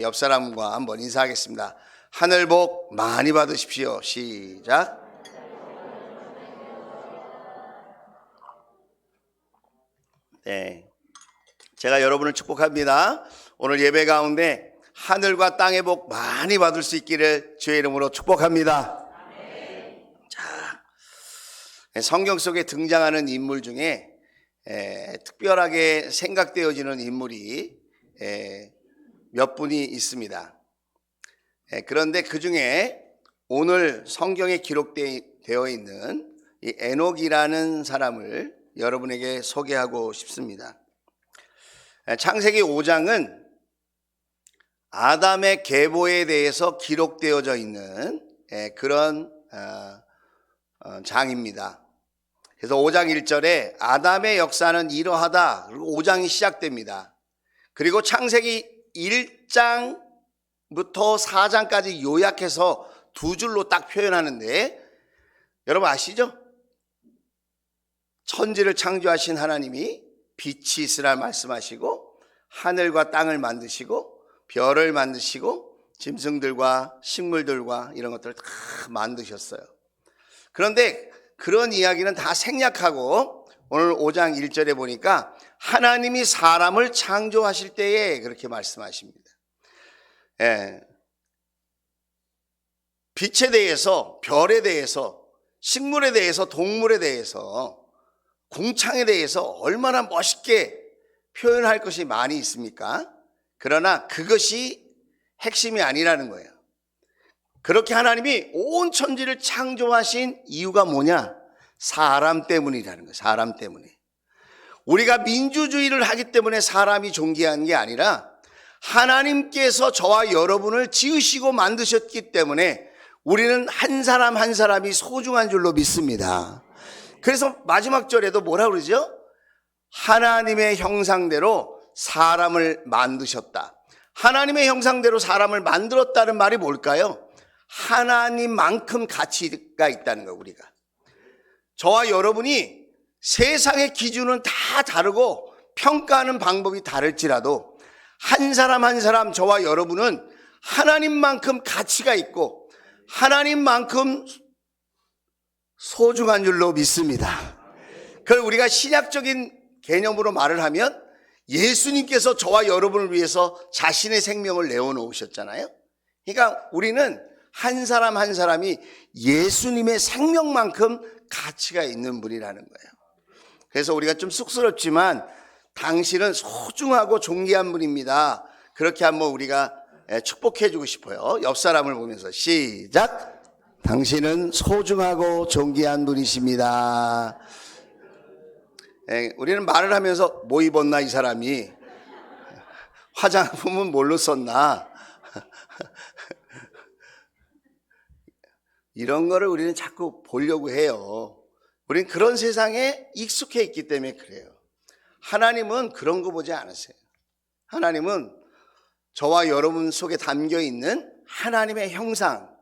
옆 사람과 한번 인사하겠습니다. 하늘 복 많이 받으십시오. 시작. 네, 제가 여러분을 축복합니다. 오늘 예배 가운데 하늘과 땅의 복 많이 받을 수 있기를 주의 이름으로 축복합니다. 자, 성경 속에 등장하는 인물 중에 특별하게 생각되어지는 인물이 몇 분이 있습니다. 그런데 그 중에 오늘 성경에 기록되어 있는 이 에녹이라는 사람을 여러분에게 소개하고 싶습니다. 창세기 5장은 아담의 계보에 대해서 기록되어져 있는 그런 장입니다. 그래서 5장 1절에 아담의 역사는 이러하다. 그리고 5장이 시작됩니다. 그리고 창세기 1장부터 4장까지 요약해서 두 줄로 딱 표현하는데, 여러분 아시죠? 천지를 창조하신 하나님이 빛이 있으라 말씀하시고 하늘과 땅을 만드시고 별을 만드시고 짐승들과 식물들과 이런 것들을 다 만드셨어요. 그런데 그런 이야기는 다 생략하고 오늘 5장 1절에 보니까 하나님이 사람을 창조하실 때에 그렇게 말씀하십니다. 빛에 대해서, 별에 대해서, 식물에 대해서, 동물에 대해서, 궁창에 대해서 얼마나 멋있게 표현할 것이 많이 있습니까? 그러나 그것이 핵심이 아니라는 거예요. 그렇게 하나님이 온 천지를 창조하신 이유가 뭐냐? 사람 때문이라는 거예요. 사람 때문에. 우리가 민주주의를 하기 때문에 사람이 존귀한 게 아니라 하나님께서 저와 여러분을 지으시고 만드셨기 때문에 우리는 한 사람 한 사람이 소중한 줄로 믿습니다. 그래서 마지막 절에도 뭐라고 그러죠? 하나님의 형상대로 사람을 만드셨다. 하나님의 형상대로 사람을 만들었다는 말이 뭘까요? 하나님만큼 가치가 있다는 거예요. 우리가 저와 여러분이 세상의 기준은 다 다르고 평가하는 방법이 다를지라도 한 사람 한 사람 저와 여러분은 하나님만큼 가치가 있고 하나님만큼 소중한 줄로 믿습니다. 그걸 우리가 신약적인 개념으로 말을 하면 예수님께서 저와 여러분을 위해서 자신의 생명을 내어놓으셨잖아요. 그러니까 우리는 한 사람 한 사람이 예수님의 생명만큼 가치가 있는 분이라는 거예요. 그래서 우리가 좀 쑥스럽지만 당신은 소중하고 존귀한 분입니다. 그렇게 한번 우리가 축복해 주고 싶어요. 옆 사람을 보면서 시작. 당신은 소중하고 존귀한 분이십니다. 우리는 말을 하면서 뭐 입었나 이 사람이, 화장품은 뭘로 썼나, 이런 거를 우리는 자꾸 보려고 해요. 우리는 그런 세상에 익숙해 있기 때문에 그래요. 하나님은 그런 거 보지 않으세요. 하나님은 저와 여러분 속에 담겨 있는 하나님의 형상,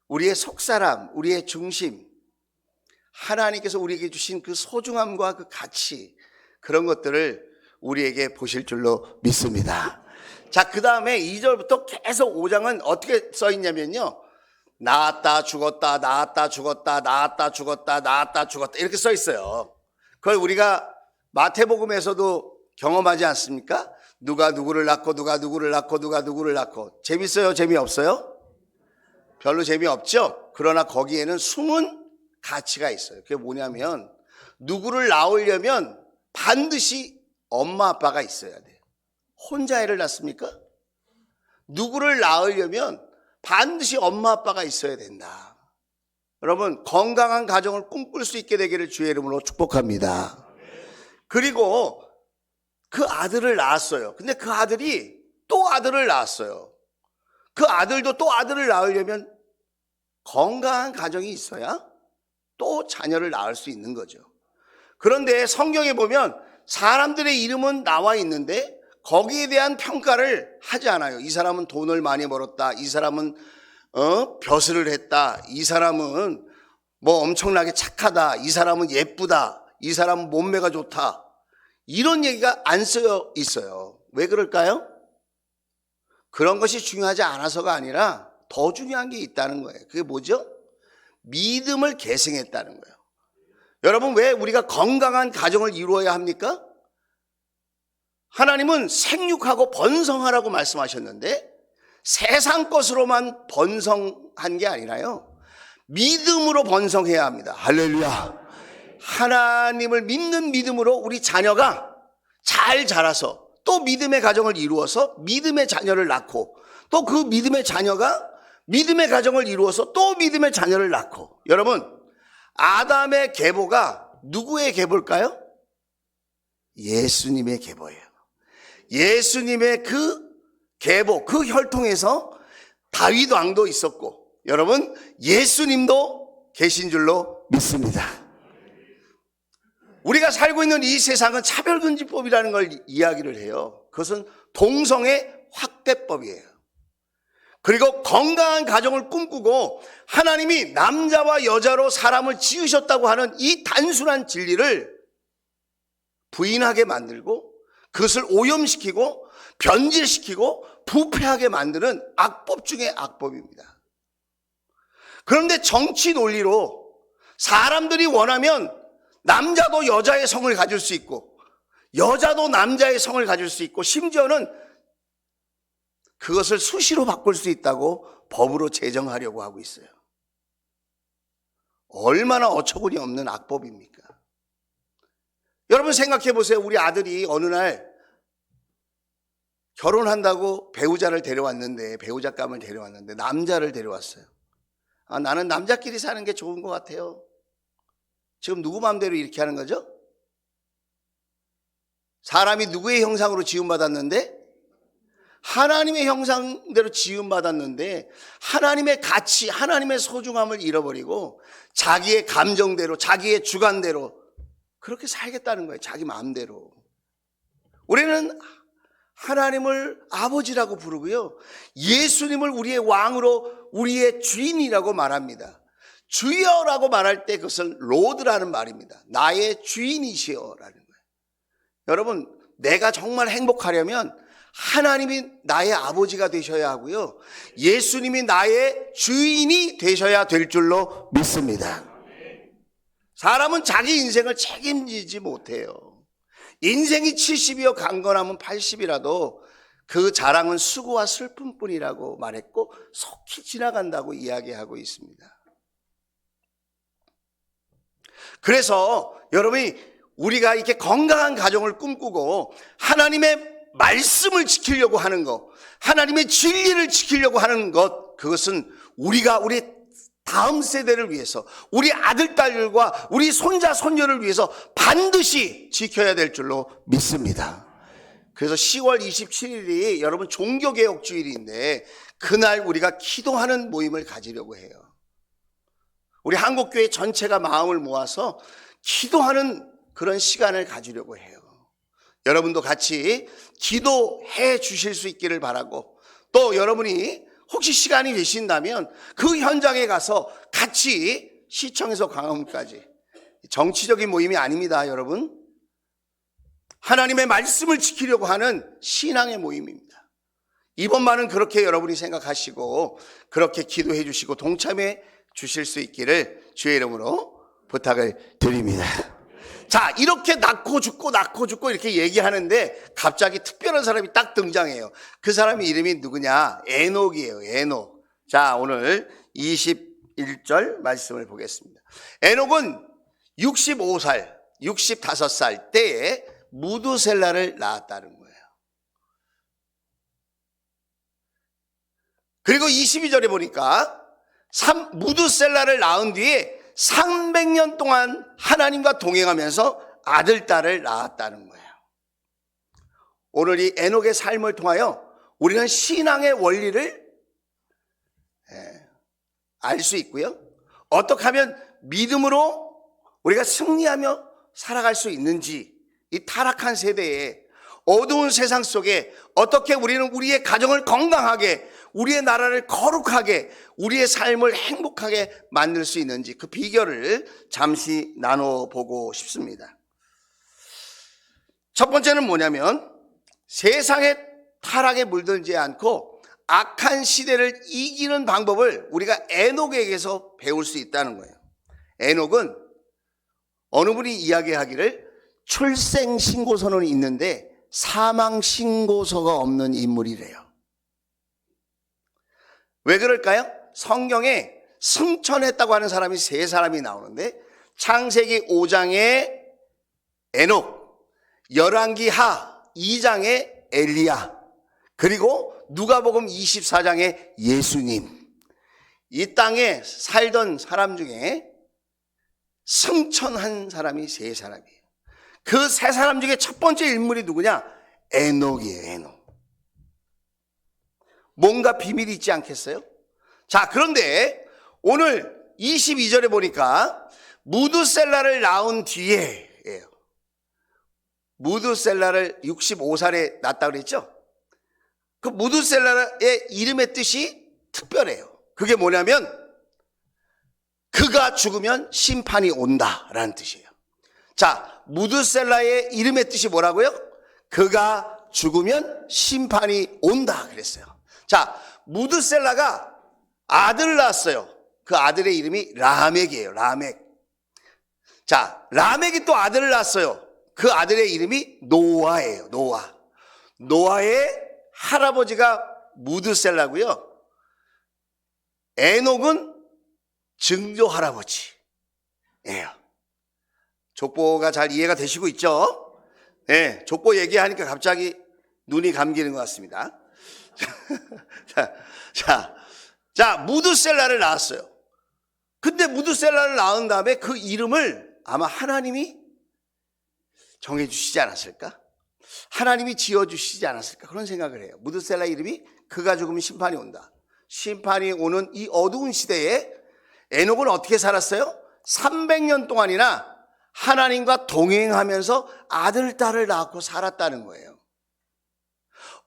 우리의 속사람, 우리의 중심, 하나님께서 우리에게 주신 그 소중함과 그 가치, 그런 것들을 우리에게 보실 줄로 믿습니다. 자, 그 다음에 2절부터 계속 5장은 어떻게 써 있냐면요, 낳았다 죽었다 낳았다 죽었다 낳았다 죽었다 낳았다 죽었다 이렇게 써 있어요. 그걸 우리가 마태복음에서도 경험하지 않습니까? 누가 누구를 낳고 누가 누구를 낳고 누가 누구를 낳고. 재밌어요? 재미없어요? 별로 재미없죠? 그러나 거기에는 숨은 가치가 있어요. 그게 뭐냐면 누구를 낳으려면 반드시 엄마 아빠가 있어야 돼요. 혼자 애를 낳습니까? 누구를 낳으려면 반드시 엄마 아빠가 있어야 된다. 여러분, 건강한 가정을 꿈꿀 수 있게 되기를 주의 이름으로 축복합니다. 그리고 그 아들을 낳았어요. 근데 그 아들이 또 아들을 낳았어요. 그 아들도 또 아들을 낳으려면 건강한 가정이 있어야 또 자녀를 낳을 수 있는 거죠. 그런데 성경에 보면 사람들의 이름은 나와 있는데 거기에 대한 평가를 하지 않아요. 이 사람은 돈을 많이 벌었다. 이 사람은 벼슬을 했다. 이 사람은 뭐 엄청나게 착하다. 이 사람은 예쁘다. 이 사람은 몸매가 좋다. 이런 얘기가 안 쓰여 있어요. 왜 그럴까요? 그런 것이 중요하지 않아서가 아니라 더 중요한 게 있다는 거예요. 그게 뭐죠? 믿음을 계승했다는 거예요. 여러분, 왜 우리가 건강한 가정을 이루어야 합니까? 하나님은 생육하고 번성하라고 말씀하셨는데 세상 것으로만 번성한 게 아니라요, 믿음으로 번성해야 합니다. 할렐루야. 하나님을 믿는 믿음으로 우리 자녀가 잘 자라서 또 믿음의 가정을 이루어서 믿음의 자녀를 낳고 또 그 믿음의 자녀가 믿음의 가정을 이루어서 또 믿음의 자녀를 낳고. 여러분, 아담의 계보가 누구의 계보일까요? 예수님의 계보예요. 예수님의 그 계보, 그 혈통에서 다윗 왕도 있었고, 여러분, 예수님도 계신 줄로 믿습니다. 우리가 살고 있는 이 세상은 차별금지법이라는 걸 이야기를 해요. 그것은 동성애 확대법이에요. 그리고 건강한 가정을 꿈꾸고 하나님이 남자와 여자로 사람을 지으셨다고 하는 이 단순한 진리를 부인하게 만들고 그것을 오염시키고 변질시키고 부패하게 만드는 악법 중에 악법입니다. 그런데 정치 논리로 사람들이 원하면 남자도 여자의 성을 가질 수 있고 여자도 남자의 성을 가질 수 있고 심지어는 그것을 수시로 바꿀 수 있다고 법으로 제정하려고 하고 있어요. 얼마나 어처구니 없는 악법입니까? 여러분 생각해 보세요. 우리 아들이 어느 날 결혼한다고 배우자를 데려왔는데, 배우자감을 데려왔는데 남자를 데려왔어요. 나는 남자끼리 사는 게 좋은 것 같아요. 지금 누구 마음대로 이렇게 하는 거죠? 사람이 누구의 형상으로 지음받았는데? 하나님의 형상대로 지음받았는데 하나님의 가치, 하나님의 소중함을 잃어버리고 자기의 감정대로, 자기의 주관대로 그렇게 살겠다는 거예요. 자기 마음대로. 우리는 하나님을 아버지라고 부르고요, 예수님을 우리의 왕으로, 우리의 주인이라고 말합니다. 주여라고 말할 때 그것은 로드라는 말입니다. 나의 주인이시여라는 거예요. 여러분, 내가 정말 행복하려면 하나님이 나의 아버지가 되셔야 하고요, 예수님이 나의 주인이 되셔야 될 줄로 믿습니다. 사람은 자기 인생을 책임지지 못해요. 인생이 70이요 강건하면 80이라도 그 자랑은 수고와 슬픔뿐이라고 말했고 속히 지나간다고 이야기하고 있습니다. 그래서 여러분이 우리가 이렇게 건강한 가정을 꿈꾸고 하나님의 말씀을 지키려고 하는 것, 하나님의 진리를 지키려고 하는 것, 그것은 우리가 우리 다음 세대를 위해서, 우리 아들, 딸들과 우리 손자, 손녀를 위해서 반드시 지켜야 될 줄로 믿습니다. 그래서 10월 27일이 여러분 종교개혁 주일인데 그날 우리가 기도하는 모임을 가지려고 해요. 우리 한국교회 전체가 마음을 모아서 기도하는 그런 시간을 가지려고 해요. 여러분도 같이 기도해 주실 수 있기를 바라고, 또 여러분이 혹시 시간이 되신다면 그 현장에 가서 같이 시청에서 광화문까지, 정치적인 모임이 아닙니다. 여러분, 하나님의 말씀을 지키려고 하는 신앙의 모임입니다. 이번만은 그렇게 여러분이 생각하시고 그렇게 기도해 주시고 동참해 주실 수 있기를 주의 이름으로 부탁을 드립니다. 자, 이렇게 낳고 죽고 이렇게 얘기하는데 갑자기 특별한 사람이 딱 등장해요. 그 사람의 이름이 누구냐? 에녹이에요. 에녹. 자, 오늘 21절 말씀을 보겠습니다. 에녹은 65살, 65살 때에 무두셀라를 낳았다는 거예요. 그리고 22절에 보니까 무두셀라를 낳은 뒤에 300년 동안 하나님과 동행하면서 아들, 딸을 낳았다는 거예요. 오늘 이 에녹의 삶을 통하여 우리는 신앙의 원리를 알 수 있고요, 어떻게 하면 믿음으로 우리가 승리하며 살아갈 수 있는지, 이 타락한 세대에, 어두운 세상 속에 어떻게 우리는 우리의 가정을 건강하게, 우리의 나라를 거룩하게, 우리의 삶을 행복하게 만들 수 있는지 그 비결을 잠시 나눠보고 싶습니다. 첫 번째는 뭐냐면 세상의 타락에 물들지 않고 악한 시대를 이기는 방법을 우리가 에녹에게서 배울 수 있다는 거예요. 에녹은 어느 분이 이야기하기를 출생신고서는 있는데 사망신고서가 없는 인물이래요. 왜 그럴까요? 성경에 승천했다고 하는 사람이 세 사람이 나오는데 창세기 5장에 에녹, 열왕기 하 2장에 엘리야, 그리고 누가복음 24장에 예수님. 이 땅에 살던 사람 중에 승천한 사람이 세 사람이에요. 그 세 사람 중에 첫 번째 인물이 누구냐? 에녹이에요. 에녹. 뭔가 비밀이 있지 않겠어요? 자, 그런데 오늘 22절에 보니까 무드셀라를 낳은 뒤에예요. 무드셀라를 65살에 낳았다고 그랬죠? 그 무드셀라의 이름의 뜻이 특별해요. 그게 뭐냐면 그가 죽으면 심판이 온다라는 뜻이에요. 자, 무드셀라의 이름의 뜻이 뭐라고요? 그가 죽으면 심판이 온다 그랬어요. 자, 무드셀라가 아들을 낳았어요. 그 아들의 이름이 라멕이에요. 라멕. 자, 라멕이 또 아들을 낳았어요. 그 아들의 이름이 노아예요. 노아. 노아의 할아버지가 무드셀라고요. 에녹은 증조 할아버지예요. 족보가 잘 이해가 되시고 있죠? 네, 족보 얘기하니까 갑자기 눈이 감기는 것 같습니다. 자, 무드셀라를 낳았어요. 근데 무드셀라를 낳은 다음에 그 이름을 아마 하나님이 정해주시지 않았을까? 하나님이 지어주시지 않았을까? 그런 생각을 해요. 무드셀라 이름이 그가 죽으면 심판이 온다. 심판이 오는 이 어두운 시대에 에녹은 어떻게 살았어요? 300년 동안이나 하나님과 동행하면서 아들, 딸을 낳고 살았다는 거예요.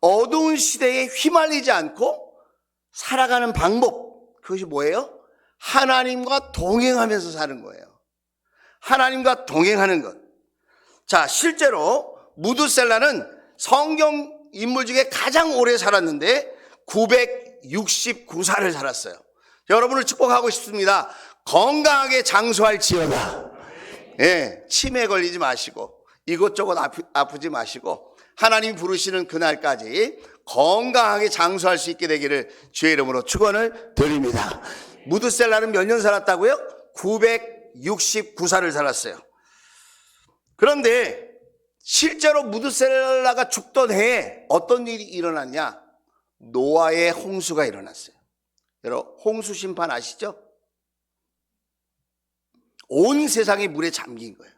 어두운 시대에 휘말리지 않고 살아가는 방법, 그것이 뭐예요? 하나님과 동행하면서 사는 거예요. 하나님과 동행하는 것. 자, 실제로 무드셀라는 성경 인물 중에 가장 오래 살았는데 969살을 살았어요. 여러분을 축복하고 싶습니다. 건강하게 장수할지어다. 예, 치매 걸리지 마시고 이것저것 아프지 마시고 하나님이 부르시는 그날까지 건강하게 장수할 수 있게 되기를 주의 이름으로 축원을 드립니다. 무드셀라는 몇 년 살았다고요? 969살을 살았어요. 그런데 실제로 무드셀라가 죽던 해에 어떤 일이 일어났냐? 노아의 홍수가 일어났어요. 여러분, 홍수 심판 아시죠? 온 세상이 물에 잠긴 거예요.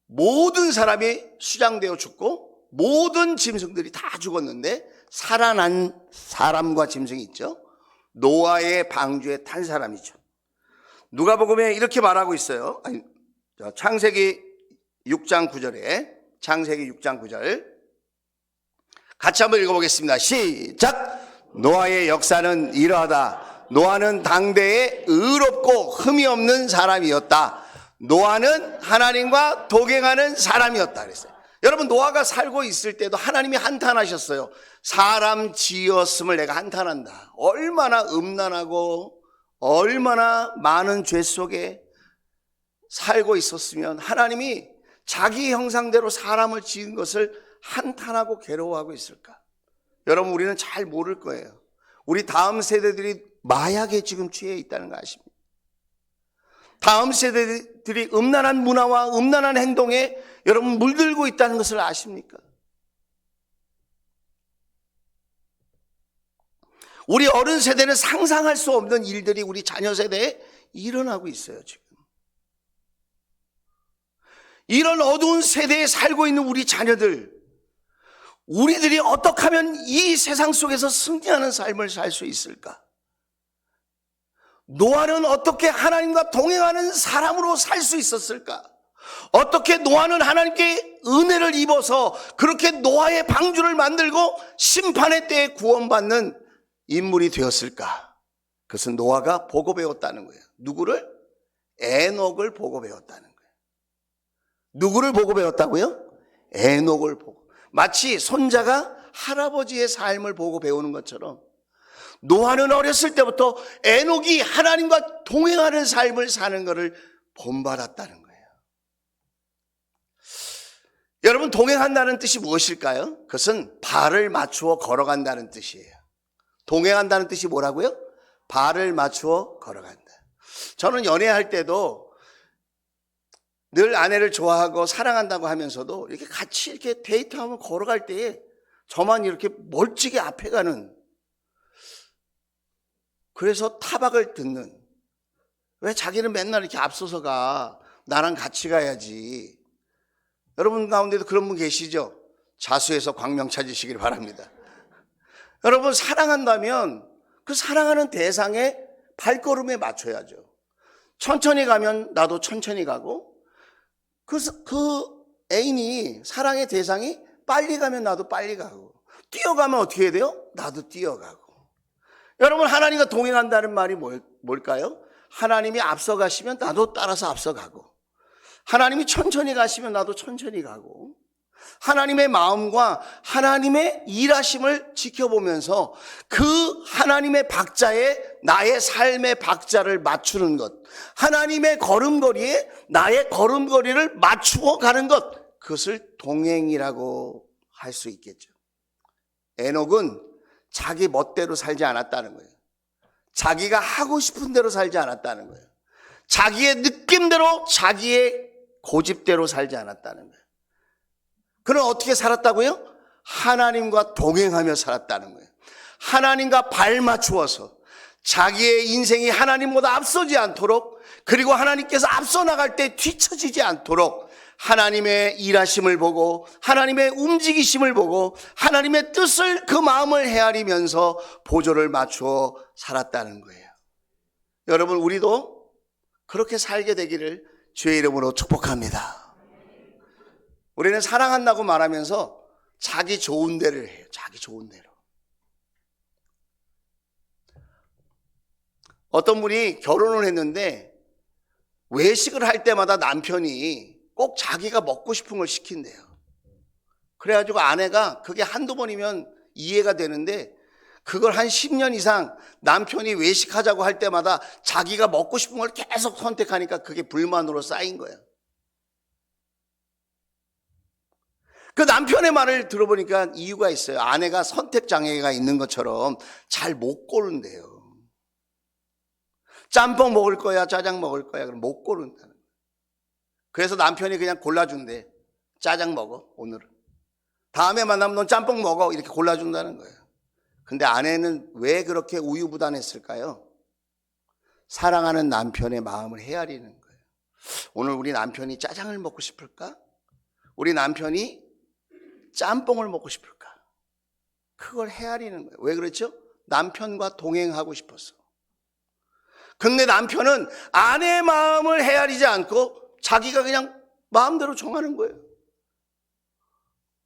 모든 사람이 수장되어 죽고 모든 짐승들이 다 죽었는데 살아난 사람과 짐승이 있죠. 노아의 방주에 탄 사람이죠. 누가복음에 이렇게 말하고 있어요. 창세기 6장 9절에 창세기 6장 9절 같이 한번 읽어보겠습니다. 시작. 노아의 역사는 이러하다. 노아는 당대에 의롭고 흠이 없는 사람이었다. 노아는 하나님과 동행하는 사람이었다 그랬어요. 여러분, 노아가 살고 있을 때도 하나님이 한탄하셨어요. 사람 지었음을 내가 한탄한다. 얼마나 음란하고 얼마나 많은 죄 속에 살고 있었으면 하나님이 자기 형상대로 사람을 지은 것을 한탄하고 괴로워하고 있을까? 여러분, 우리는 잘 모를 거예요. 우리 다음 세대들이 마약에 지금 취해 있다는 거 아십니까? 다음 세대들이 음란한 문화와 음란한 행동에 여러분 물들고 있다는 것을 아십니까? 우리 어른 세대는 상상할 수 없는 일들이 우리 자녀 세대에 일어나고 있어요, 지금. 이런 어두운 세대에 살고 있는 우리 자녀들, 우리들이 어떻게 하면 이 세상 속에서 승리하는 삶을 살 수 있을까? 노아는 어떻게 하나님과 동행하는 사람으로 살 수 있었을까? 어떻게 노아는 하나님께 은혜를 입어서 그렇게 노아의 방주를 만들고 심판의 때에 구원받는 인물이 되었을까? 그것은 노아가 보고 배웠다는 거예요. 누구를? 에녹을 보고 배웠다는 거예요. 누구를 보고 배웠다고요? 에녹을 보고. 마치 손자가 할아버지의 삶을 보고 배우는 것처럼 노아는 어렸을 때부터 에녹이 하나님과 동행하는 삶을 사는 것을 본받았다는 거예요. 여러분, 동행한다는 뜻이 무엇일까요? 그것은 발을 맞추어 걸어간다는 뜻이에요. 동행한다는 뜻이 뭐라고요? 발을 맞추어 걸어간다. 저는 연애할 때도 늘 아내를 좋아하고 사랑한다고 하면서도 이렇게 같이 이렇게 데이트하면 걸어갈 때에 저만 이렇게 멀찍이 앞에 가는, 그래서 타박을 듣는, 왜 자기는 맨날 이렇게 앞서서 가? 나랑 같이 가야지. 여러분 가운데도 그런 분 계시죠? 자수해서 광명 찾으시길 바랍니다. 여러분, 사랑한다면 그 사랑하는 대상의 발걸음에 맞춰야죠. 천천히 가면 나도 천천히 가고, 그 애인이, 사랑의 대상이 빨리 가면 나도 빨리 가고, 뛰어가면 어떻게 해야 돼요? 나도 뛰어가고. 여러분, 하나님과 동행한다는 말이 뭘까요? 하나님이 앞서가시면 나도 따라서 앞서가고, 하나님이 천천히 가시면 나도 천천히 가고, 하나님의 마음과 하나님의 일하심을 지켜보면서 그 하나님의 박자에 나의 삶의 박자를 맞추는 것, 하나님의 걸음걸이에 나의 걸음걸이를 맞추어 가는 것, 그것을 동행이라고 할 수 있겠죠. 에녹은 자기 멋대로 살지 않았다는 거예요. 자기가 하고 싶은 대로 살지 않았다는 거예요. 자기의 느낌대로, 자기의 고집대로 살지 않았다는 거예요. 그는 어떻게 살았다고요? 하나님과 동행하며 살았다는 거예요. 하나님과 발 맞추어서 자기의 인생이 하나님보다 앞서지 않도록, 그리고 하나님께서 앞서 나갈 때 뒤처지지 않도록 하나님의 일하심을 보고 하나님의 움직이심을 보고 하나님의 뜻을, 그 마음을 헤아리면서 보조를 맞추어 살았다는 거예요. 여러분, 우리도 그렇게 살게 되기를 주의 이름으로 축복합니다. 우리는 사랑한다고 말하면서 자기 좋은 대로 해요. 자기 좋은 대로. 어떤 분이 결혼을 했는데 외식을 할 때마다 남편이 꼭 자기가 먹고 싶은 걸 시킨대요. 그래가지고 아내가 그게 한두 번이면 이해가 되는데, 그걸 한 10년 이상 남편이 외식하자고 할 때마다 자기가 먹고 싶은 걸 계속 선택하니까 그게 불만으로 쌓인 거예요. 그 남편의 말을 들어보니까 이유가 있어요. 아내가 선택 장애가 있는 것처럼 잘 못 고른대요. 짬뽕 먹을 거야, 짜장 먹을 거야, 그럼 못 고른다는 거예요. 그래서 남편이 그냥 골라준대. 짜장 먹어, 오늘은. 다음에 만나면 넌 짬뽕 먹어, 이렇게 골라준다는 거예요. 근데 아내는 왜 그렇게 우유부단했을까요? 사랑하는 남편의 마음을 헤아리는 거예요. 오늘 우리 남편이 짜장을 먹고 싶을까? 우리 남편이 짬뽕을 먹고 싶을까? 그걸 헤아리는 거예요. 왜 그렇죠? 남편과 동행하고 싶어서. 근데 남편은 아내의 마음을 헤아리지 않고 자기가 그냥 마음대로 정하는 거예요.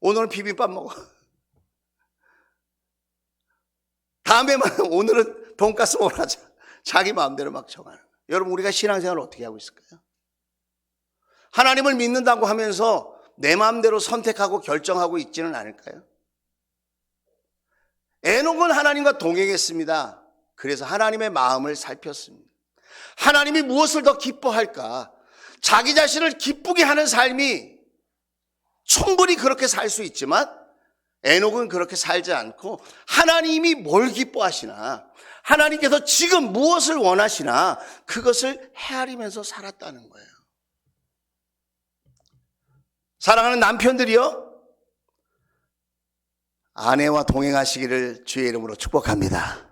오늘은 비빔밥 먹어. 다음에만 오늘은 돈가스 먹으자. 자기 마음대로 막 정하는 거예요. 여러분, 우리가 신앙생활을 어떻게 하고 있을까요? 하나님을 믿는다고 하면서 내 마음대로 선택하고 결정하고 있지는 않을까요? 에녹은 하나님과 동행했습니다. 그래서 하나님의 마음을 살폈습니다. 하나님이 무엇을 더 기뻐할까? 자기 자신을 기쁘게 하는 삶이, 충분히 그렇게 살 수 있지만 에녹은 그렇게 살지 않고 하나님이 뭘 기뻐하시나, 하나님께서 지금 무엇을 원하시나, 그것을 헤아리면서 살았다는 거예요. 사랑하는 남편들이요, 아내와 동행하시기를 주의 이름으로 축복합니다.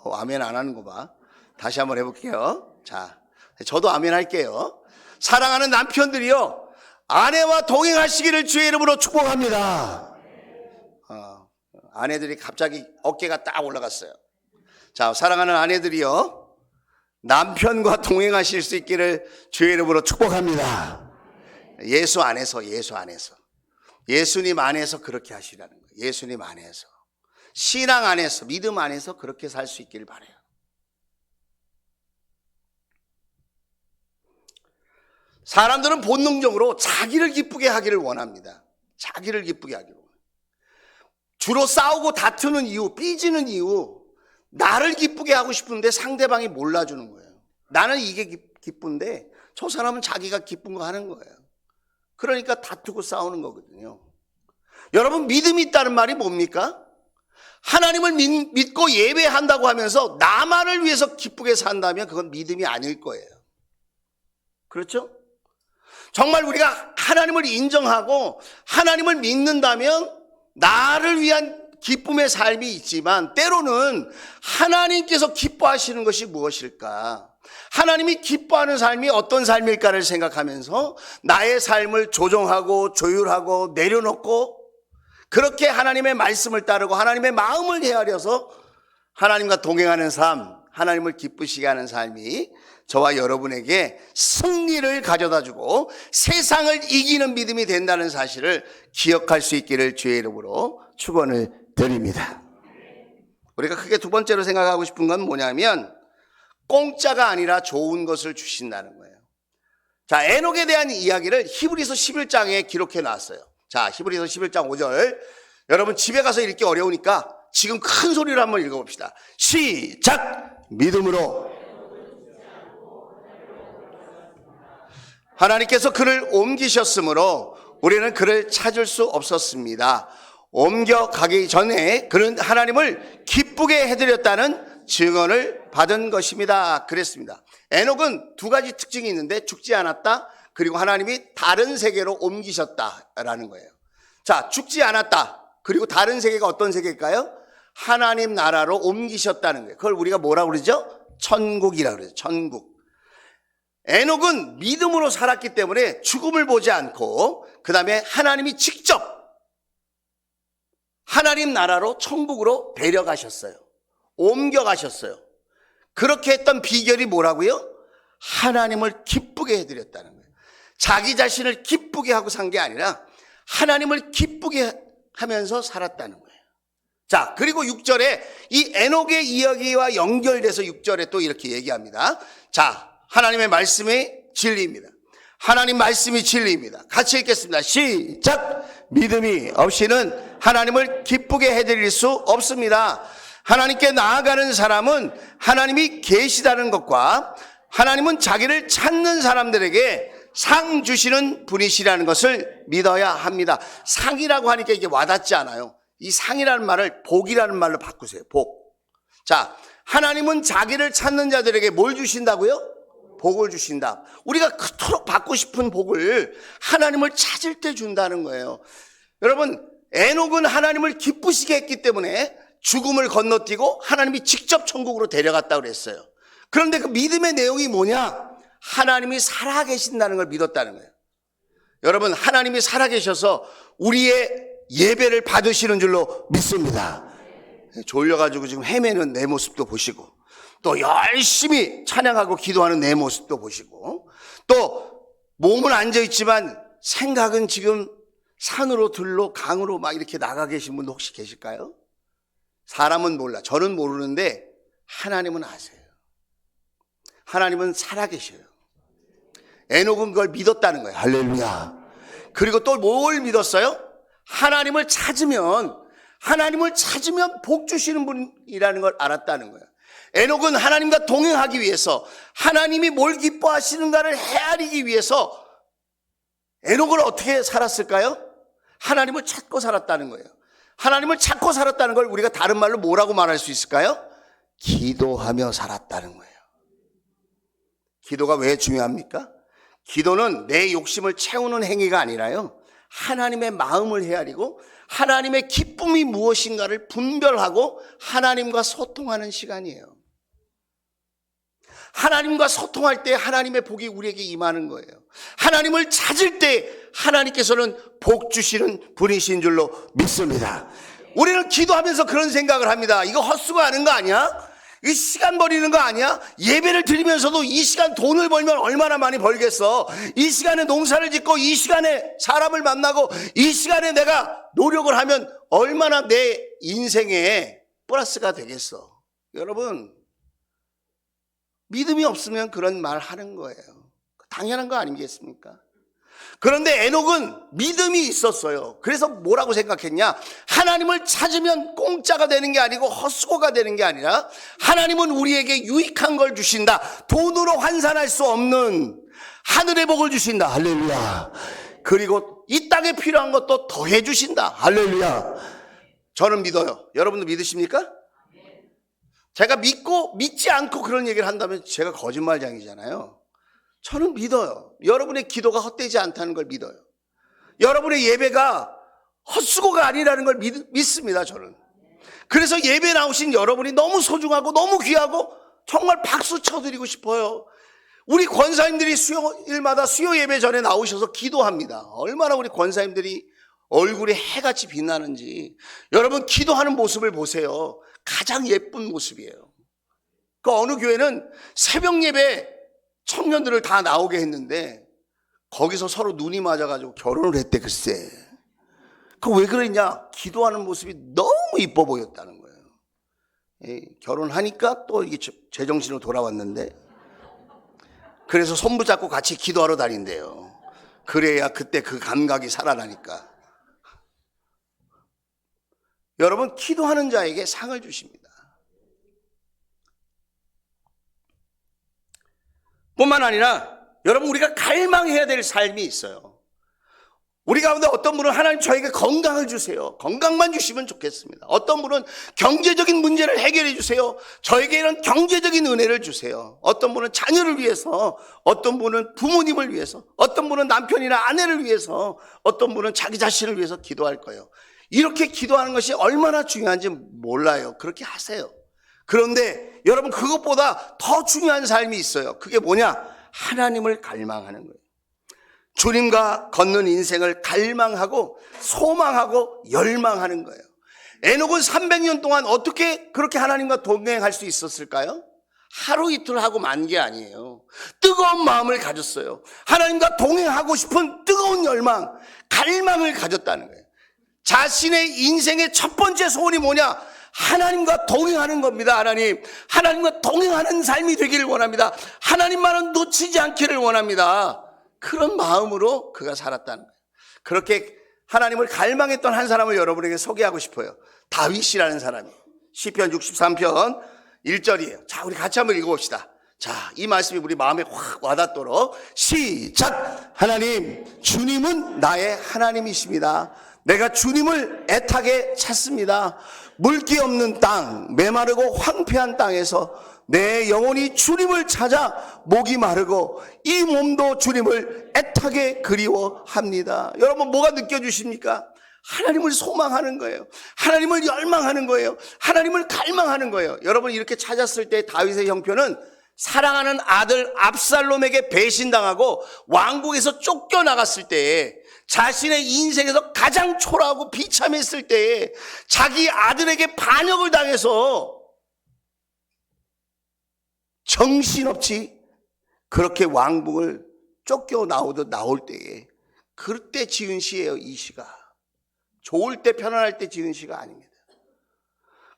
아멘 안 하는 거 봐. 다시 한번 해볼게요. 자, 저도 아멘 할게요. 사랑하는 남편들이요, 아내와 동행하시기를 주의 이름으로 축복합니다. 아내들이 갑자기 어깨가 딱 올라갔어요. 자, 사랑하는 아내들이요, 남편과 동행하실 수 있기를 주의 이름으로 축복합니다. 예수 안에서, 예수 안에서, 예수님 안에서 그렇게 하시라는 거예요. 예수님 안에서, 신앙 안에서, 믿음 안에서 그렇게 살 수 있기를 바라요. 사람들은 본능적으로 자기를 기쁘게 하기를 원합니다. 자기를 기쁘게 하기를 원해요. 주로 싸우고 다투는 이유, 삐지는 이유, 나를 기쁘게 하고 싶은데 상대방이 몰라주는 거예요. 나는 이게 기쁜데 저 사람은 자기가 기쁜 거 하는 거예요. 그러니까 다투고 싸우는 거거든요. 여러분, 믿음이 있다는 말이 뭡니까? 하나님을 믿고 예배한다고 하면서 나만을 위해서 기쁘게 산다면 그건 믿음이 아닐 거예요. 그렇죠? 정말 우리가 하나님을 인정하고 하나님을 믿는다면 나를 위한 기쁨의 삶이 있지만 때로는 하나님께서 기뻐하시는 것이 무엇일까? 하나님이 기뻐하는 삶이 어떤 삶일까를 생각하면서 나의 삶을 조정하고 조율하고 내려놓고 그렇게 하나님의 말씀을 따르고 하나님의 마음을 헤아려서 하나님과 동행하는 삶, 하나님을 기쁘시게 하는 삶이 저와 여러분에게 승리를 가져다주고 세상을 이기는 믿음이 된다는 사실을 기억할 수 있기를 주의 이름으로 축원을 드립니다. 우리가 크게 두 번째로 생각하고 싶은 건 뭐냐면 공짜가 아니라 좋은 것을 주신다는 거예요. 자, 에녹에 대한 이야기를 히브리서 11장에 기록해 놨어요. 자, 히브리서 11장 5절. 여러분 집에 가서 읽기 어려우니까 지금 큰 소리로 한번 읽어봅시다. 시작! 믿음으로 하나님께서 그를 옮기셨으므로 우리는 그를 찾을 수 없었습니다. 옮겨가기 전에 그는 하나님을 기쁘게 해드렸다는 증언을 받은 것입니다. 그랬습니다. 에녹은 두 가지 특징이 있는데 죽지 않았다, 그리고 하나님이 다른 세계로 옮기셨다라는 거예요. 자, 죽지 않았다, 그리고 다른 세계가 어떤 세계일까요? 하나님 나라로 옮기셨다는 거예요. 그걸 우리가 뭐라고 그러죠? 천국이라고 그러죠. 천국. 에녹은 믿음으로 살았기 때문에 죽음을 보지 않고 그 다음에 하나님이 직접 하나님 나라로 천국으로 데려가셨어요. 옮겨가셨어요. 그렇게 했던 비결이 뭐라고요? 하나님을 기쁘게 해드렸다는 거예요. 자기 자신을 기쁘게 하고 산 게 아니라 하나님을 기쁘게 하면서 살았다는 거예요. 자, 그리고 6절에 이 에녹의 이야기와 연결돼서 6절에 또 이렇게 얘기합니다. 자, 하나님의 말씀이 진리입니다. 하나님 말씀이 진리입니다. 같이 읽겠습니다. 시작! 믿음이 없이는 하나님을 기쁘게 해드릴 수 없습니다. 하나님께 나아가는 사람은 하나님이 계시다는 것과 하나님은 자기를 찾는 사람들에게 상 주시는 분이시라는 것을 믿어야 합니다. 상이라고 하니까 이게 와닿지 않아요. 이 상이라는 말을 복이라는 말로 바꾸세요. 복. 자, 하나님은 자기를 찾는 자들에게 뭘 주신다고요? 복을 주신다. 우리가 그토록 받고 싶은 복을 하나님을 찾을 때 준다는 거예요. 여러분, 에녹은 하나님을 기쁘시게 했기 때문에 죽음을 건너뛰고 하나님이 직접 천국으로 데려갔다고 그랬어요. 그런데 그 믿음의 내용이 뭐냐? 하나님이 살아계신다는 걸 믿었다는 거예요. 여러분, 하나님이 살아계셔서 우리의 예배를 받으시는 줄로 믿습니다. 졸려가지고 지금 헤매는 내 모습도 보시고 또 열심히 찬양하고 기도하는 내 모습도 보시고 또 몸은 앉아있지만 생각은 지금 산으로 들로 강으로 막 이렇게 나가 계신 분 혹시 계실까요? 사람은 몰라. 저는 모르는데 하나님은 아세요. 하나님은 살아계셔요. 에녹은 그걸 믿었다는 거예요. 할렐루야. 그리고 또 뭘 믿었어요? 하나님을 찾으면 복 주시는 분이라는 걸 알았다는 거예요. 에녹은 하나님과 동행하기 위해서 하나님이 뭘 기뻐하시는가를 헤아리기 위해서 에녹을 어떻게 살았을까요? 하나님을 찾고 살았다는 거예요. 하나님을 찾고 살았다는 걸 우리가 다른 말로 뭐라고 말할 수 있을까요? 기도하며 살았다는 거예요. 기도가 왜 중요합니까? 기도는 내 욕심을 채우는 행위가 아니라요, 하나님의 마음을 헤아리고 하나님의 기쁨이 무엇인가를 분별하고 하나님과 소통하는 시간이에요. 하나님과 소통할 때 하나님의 복이 우리에게 임하는 거예요. 하나님을 찾을 때 하나님께서는 복 주시는 분이신 줄로 믿습니다. 우리는 기도하면서 그런 생각을 합니다. 이거 헛수고 하는 거 아니야? 이 시간 버리는 거 아니야? 예배를 드리면서도 이 시간 돈을 벌면 얼마나 많이 벌겠어? 이 시간에 농사를 짓고 이 시간에 사람을 만나고 이 시간에 내가 노력을 하면 얼마나 내 인생에 플러스가 되겠어? 여러분, 믿음이 없으면 그런 말 하는 거예요. 당연한 거 아니겠습니까? 그런데 에녹은 믿음이 있었어요. 그래서 뭐라고 생각했냐? 하나님을 찾으면 공짜가 되는 게 아니고 헛수고가 되는 게 아니라 하나님은 우리에게 유익한 걸 주신다. 돈으로 환산할 수 없는 하늘의 복을 주신다. 할렐루야. 그리고 이 땅에 필요한 것도 더해 주신다. 할렐루야. 저는 믿어요. 여러분도 믿으십니까? 제가 믿지 않고 그런 얘기를 한다면 제가 거짓말장이잖아요. 저는 믿어요. 여러분의 기도가 헛되지 않다는 걸 믿어요. 여러분의 예배가 헛수고가 아니라는 걸 믿습니다, 저는. 그래서 예배 나오신 여러분이 너무 소중하고 너무 귀하고 정말 박수 쳐드리고 싶어요. 우리 권사님들이 수요일마다 수요 예배 전에 나오셔서 기도합니다. 얼마나 우리 권사님들이 얼굴이 해같이 빛나는지. 여러분 기도하는 모습을 보세요. 가장 예쁜 모습이에요. 그 어느 교회는 새벽 예배 청년들을 다 나오게 했는데 거기서 서로 눈이 맞아가지고 결혼을 했대. 글쎄 그 왜 그랬냐? 기도하는 모습이 너무 이뻐 보였다는 거예요. 결혼하니까 또 이게 제정신으로 돌아왔는데 그래서 손 붙잡고 같이 기도하러 다닌대요. 그래야 그때 그 감각이 살아나니까. 여러분 기도하는 자에게 상을 주십니다. 뿐만 아니라 여러분 우리가 갈망해야 될 삶이 있어요. 우리 가운데 어떤 분은 하나님 저에게 건강을 주세요. 건강만 주시면 좋겠습니다. 어떤 분은 경제적인 문제를 해결해 주세요. 저에게 이런 경제적인 은혜를 주세요. 어떤 분은 자녀를 위해서, 어떤 분은 부모님을 위해서, 어떤 분은 남편이나 아내를 위해서, 어떤 분은 자기 자신을 위해서 기도할 거예요. 이렇게 기도하는 것이 얼마나 중요한지 몰라요. 그렇게 하세요. 그런데 여러분 그것보다 더 중요한 삶이 있어요. 그게 뭐냐? 하나님을 갈망하는 거예요. 주님과 걷는 인생을 갈망하고 소망하고 열망하는 거예요. 에녹은 300년 동안 어떻게 그렇게 하나님과 동행할 수 있었을까요? 하루 이틀 하고 만 게 아니에요. 뜨거운 마음을 가졌어요. 하나님과 동행하고 싶은 뜨거운 열망, 갈망을 가졌다는 거예요. 자신의 인생의 첫 번째 소원이 뭐냐? 하나님과 동행하는 겁니다. 하나님과 동행하는 삶이 되기를 원합니다. 하나님만은 놓치지 않기를 원합니다. 그런 마음으로 그가 살았다는 거예요. 그렇게 하나님을 갈망했던 한 사람을 여러분에게 소개하고 싶어요. 다윗이라는 사람이. 시편 63편 1절이에요. 자, 우리 같이 한번 읽어봅시다. 자, 이 말씀이 우리 마음에 확 와닿도록 시작! 하나님, 주님은 나의 하나님이십니다. 내가 주님을 애타게 찾습니다. 물기 없는 땅, 메마르고 황폐한 땅에서 내 영혼이 주님을 찾아 목이 마르고 이 몸도 주님을 애타게 그리워합니다. 여러분 뭐가 느껴지십니까? 하나님을 소망하는 거예요. 하나님을 열망하는 거예요. 하나님을 갈망하는 거예요. 여러분 이렇게 찾았을 때 다윗의 형편은 사랑하는 아들 압살롬에게 배신당하고 왕국에서 쫓겨나갔을 때에 자신의 인생에서 가장 초라하고 비참했을 때에 자기 아들에게 반역을 당해서 정신없이 그렇게 왕궁을 쫓겨 나올 때에 그때 지은 시예요. 이 시가 좋을 때 편안할 때 지은 시가 아닙니다.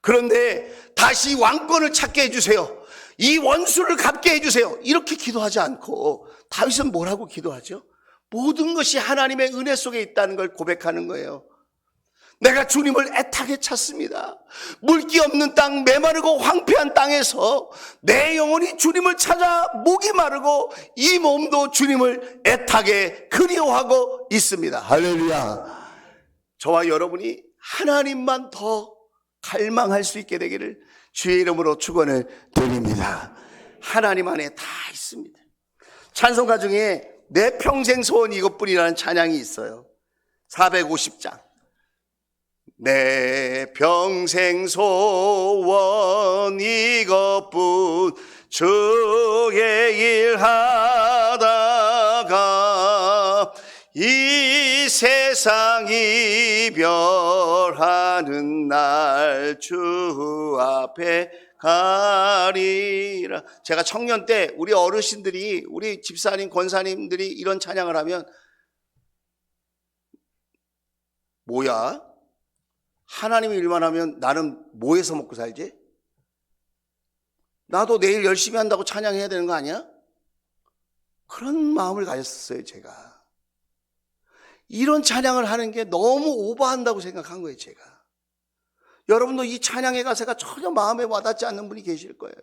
그런데 다시 왕권을 찾게 해주세요. 이 원수를 갚게 해주세요. 이렇게 기도하지 않고 다윗은 뭐라고 기도하죠? 모든 것이 하나님의 은혜 속에 있다는 걸 고백하는 거예요. 내가 주님을 애타게 찾습니다. 물기 없는 땅, 메마르고 황폐한 땅에서 내 영혼이 주님을 찾아 목이 마르고 이 몸도 주님을 애타게 그리워하고 있습니다. 할렐루야. 저와 여러분이 하나님만 더 갈망할 수 있게 되기를 주의 이름으로 축원을 드립니다. 하나님 안에 다 있습니다. 찬송가 중에 내 평생 소원 이것뿐이라는 찬양이 있어요. 450장. 내 평생 소원 이것뿐 주의 일 하다가 이 세상 이별하는 날 주 앞에 가리라. 제가 청년 때 우리 어르신들이, 우리 집사님, 권사님들이 이런 찬양을 하면 뭐야? 하나님이 일만 하면 나는 뭐 해서 먹고 살지? 나도 내일 열심히 한다고 찬양해야 되는 거 아니야? 그런 마음을 가졌었어요, 제가. 이런 찬양을 하는 게 너무 오버한다고 생각한 거예요, 제가. 여러분도 이 찬양의 가사가 전혀 마음에 와닿지 않는 분이 계실 거예요.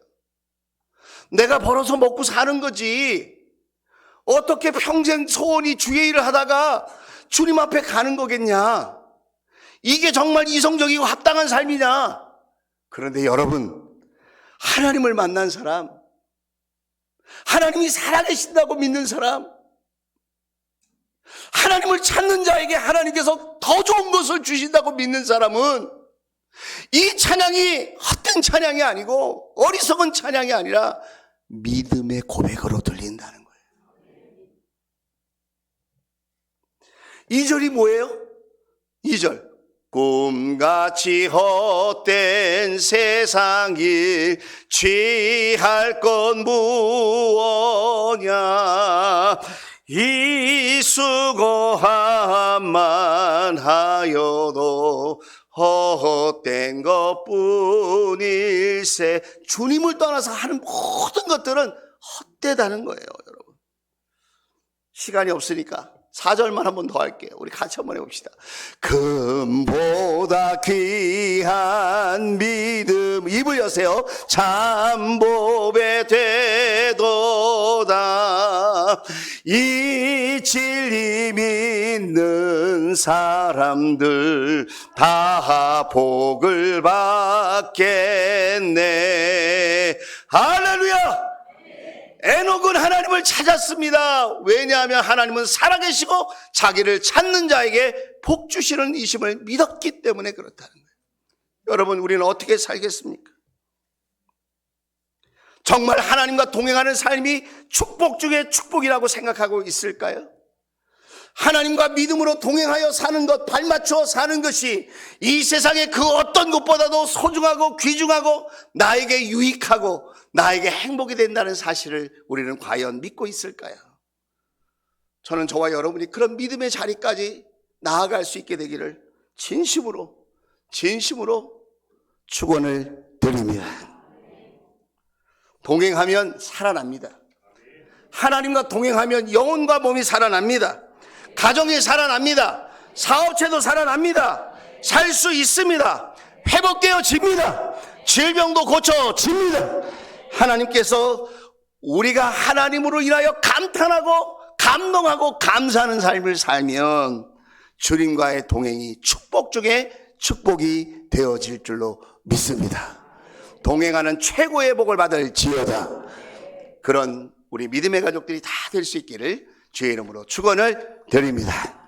내가 벌어서 먹고 사는 거지, 어떻게 평생 소원이 주의 일을 하다가 주님 앞에 가는 거겠냐? 이게 정말 이성적이고 합당한 삶이냐? 그런데 여러분, 하나님을 만난 사람, 하나님이 살아계신다고 믿는 사람, 하나님을 찾는 자에게 하나님께서 더 좋은 것을 주신다고 믿는 사람은 이 찬양이 헛된 찬양이 아니고 어리석은 찬양이 아니라 믿음의 고백으로 들린다는 거예요. 2절이 뭐예요? 2절. 꿈같이 헛된 세상이 취할 건 무엇냐, 이 수고함만 하여도 헛된 것뿐일세. 주님을 떠나서 하는 모든 것들은 헛되다는 거예요, 여러분. 시간이 없으니까 4절만 한 번 더 할게요. 우리 같이 한번 해봅시다. 금보다 귀한 믿음, 입을 여세요. 참보배 되도다. 이 진리 믿는 사람들 다 복을 받겠네. 할렐루야! 에녹은 하나님을 찾았습니다. 왜냐하면 하나님은 살아계시고 자기를 찾는 자에게 복 주시는 이심을 믿었기 때문에 그렇다는 거예요. 여러분, 우리는 어떻게 살겠습니까? 정말 하나님과 동행하는 삶이 축복 중에 축복이라고 생각하고 있을까요? 하나님과 믿음으로 동행하여 사는 것, 발맞추어 사는 것이 이 세상의 그 어떤 것보다도 소중하고 귀중하고 나에게 유익하고 나에게 행복이 된다는 사실을 우리는 과연 믿고 있을까요? 저는 저와 여러분이 그런 믿음의 자리까지 나아갈 수 있게 되기를 진심으로 축원을 드립니다. 동행하면 살아납니다. 하나님과 동행하면 영혼과 몸이 살아납니다. 가정이 살아납니다. 사업체도 살아납니다. 살 수 있습니다. 회복되어집니다. 질병도 고쳐집니다. 하나님께서 우리가 하나님으로 인하여 감탄하고 감동하고 감사하는 삶을 살면 주님과의 동행이 축복 중에 축복이 되어질 줄로 믿습니다. 동행하는 최고의 복을 받을지어다. 그런 우리 믿음의 가족들이 다 될 수 있기를 주의 이름으로 축원을 드립니다.